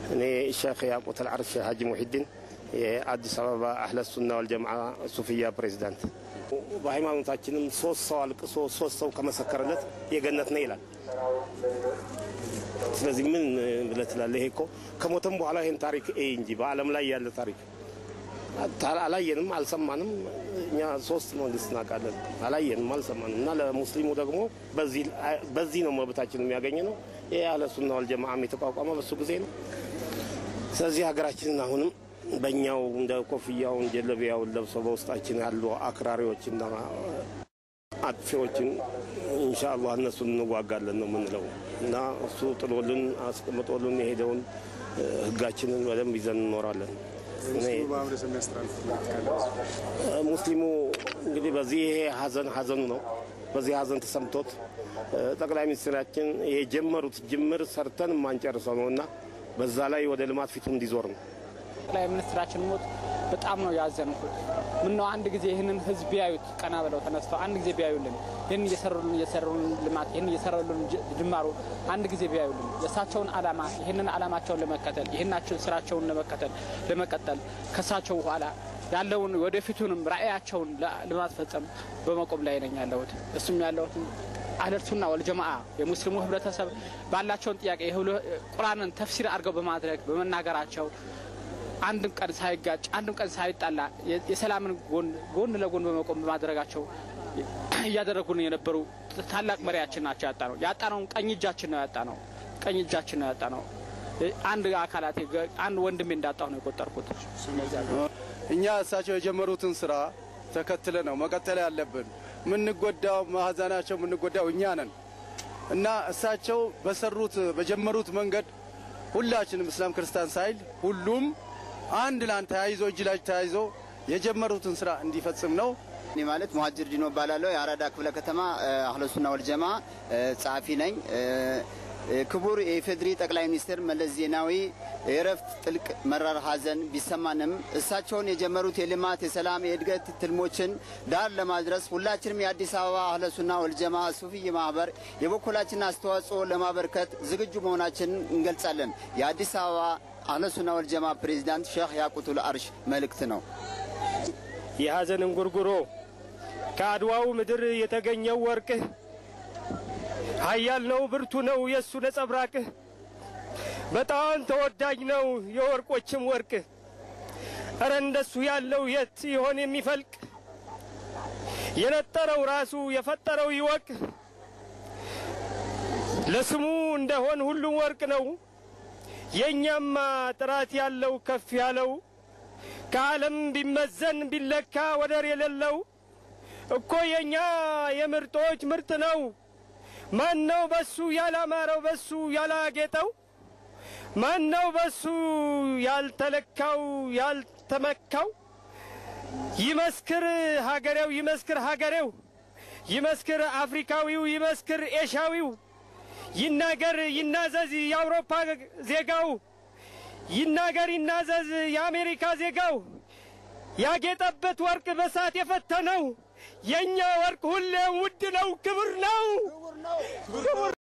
أنا الشيخ ياقوت العرش حاج محي الدين አዲስ አበባ አህለ ሱና ወልጀማዓ ሱፊያ ፕሬዝዳንት በሃይማኖታችንም ሶስት ሰው አልቅሶ ሶስት ሰው ከመሰከረለት የገነት ነው ይላል። ስለዚህ ምን ብለህ ትላለህ? ይሄ እኮ ከሞተም በኋላ ይሄን ታሪክ እንጂ በአለም ላይ ያለ ታሪክ አላየንም አልሰማንም። እኛ ሶስት መንግስት ናቃለን አላየንም አልሰማንም እና ለሙስሊሙ ደግሞ በዚህ ነው መብታችን የሚያገኘው። ይሄ አህለ ሱና ወልጀማዓ የተቋቋመው በሱ ጊዜ ነው። ስለዚህ ሀገራችንን አሁንም በእኛው እንደ ኮፍያውን ጀለቢያውን ለብሰው በውስጣችን ያሉ አክራሪዎችና አጥፊዎችን ኢንሻአላህ እነሱን እንዋጋለን ነው የምንለው እና እሱ ጥሎልን አስቀምጦልን የሄደውን ህጋችንን በደንብ ይዘን እንኖራለን። ሙስሊሙ እንግዲህ በዚህ ሀዘኑ ነው። በዚህ ሀዘን ተሰምቶት ጠቅላይ ሚኒስትራችን የጀመሩት ጅምር ሰርተን ማንጨርሰው ነውና በዛ ላይ ወደ ልማት ፊቱ እንዲዞር ነው። ጠቅላይ ሚኒስትራችን ሞት በጣም ነው ያዘንኩት። ምን ነው አንድ ጊዜ ይሄንን ህዝብ ያዩት ቀና ብለው ተነስተው አንድ ጊዜ ቢያዩልን ይሄን እየሰሩልን ልማት ይሄን እየሰሩልን ጅማሩ አንድ ጊዜ ቢያዩልን የሳቸውን አላማ ይሄንን አላማቸውን ለመከተል ይሄናቸው ስራቸውን ለመቀጠል ከሳቸው ኋላ ያለውን ወደፊቱንም ራእያቸውን ለማስፈጸም በመቆም ላይ ነኝ ያለሁት። እሱም ያለሁት አህለ ሱና ወልጀማዓ የሙስሊሙ ህብረተሰብ ባላቸው ጥያቄ ቁርአንን ተፍሲር አድርገው በማድረግ በመናገራቸው አንድም ቀን ሳይጋጭ አንድም ቀን ሳይጣላ የሰላምን ጎን ለጎን በመቆም በማድረጋቸው ያደረጉን የነበሩ ታላቅ መሪያችን ናቸው። ያጣነው ቀኝ እጃችን ነው ያጣነው አንድ አካላቴ አንድ ወንድሜ እንዳጣው ነው የቆጠርኩት። እኛ እሳቸው የጀመሩትን ስራ ተከትለ ነው መቀጠል ያለብን። ምን ንጎዳው ማህዛናቸው ምን ንጎዳው እኛ ነን እና እሳቸው በጀመሩት መንገድ ሁላችንም እስላም ክርስቲያን ሳይል ሁሉም አንድ ላንተ ተያይዞ እጅ ላይ ተያይዞ የጀመሩትን ስራ እንዲፈጽም ነው። እኔ ማለት ሙሀጅር ዲኖ ባላለው የአራዳ ክፍለ ከተማ አህለ ሱና ወልጀማዓ ጻፊ ነኝ። ክቡር የፌድሪ ጠቅላይ ሚኒስትር መለስ ዜናዊ የረፍት ጥልቅ መራር ሀዘን ቢሰማንም እሳቸውን የጀመሩት የልማት የሰላም የእድገት ትልሞችን ዳር ለማድረስ ሁላችንም የአዲስ አበባ አህለ ሱና ወልጀማዓ ሱፊይ ማህበር የበኩላችንን አስተዋጽኦ ለማበርከት ዝግጁ መሆናችንን እንገልጻለን። የአዲስ አበባ አህለ ሱና ወልጀማዓ ፕሬዝዳንት ሼህ ያቁቱል አርሽ መልእክት ነው። የሀዘንን ጉርጉሮ ከአድዋው ምድር የተገኘው ወርቅ ኃያል ነው ብርቱ ነው የሱ ነጸብራቅ በጣም ተወዳጅ ነው የወርቆችም ወርቅ አረ እንደሱ ያለው የት ይሆን የሚፈልቅ የነጠረው ራሱ የፈጠረው ይወቅ ለስሙ እንደሆን ሁሉ ወርቅ ነው የኛማ ጥራት ያለው ከፍ ያለው ከዓለም ቢመዘን ቢለካ ወደር የሌለው እኮ የኛ የምርጦች ምርጥ ነው። ማነው በሱ ያላማረው በሱ ያላጌጠው ማነው በሱ ያልተለካው ያልተመካው ይመስክር ሀገሬው ይመስክር አፍሪካዊው ይመስክር ኤሻዊው ይናገር ይናዘዝ የአውሮፓ ዜጋው ይናገር ይናዘዝ የአሜሪካ ዜጋው ያጌጠበት ወርቅ በሳት የፈተነው የኛ ወርቅ ሁሌ ውድ ነው ክብር ነው።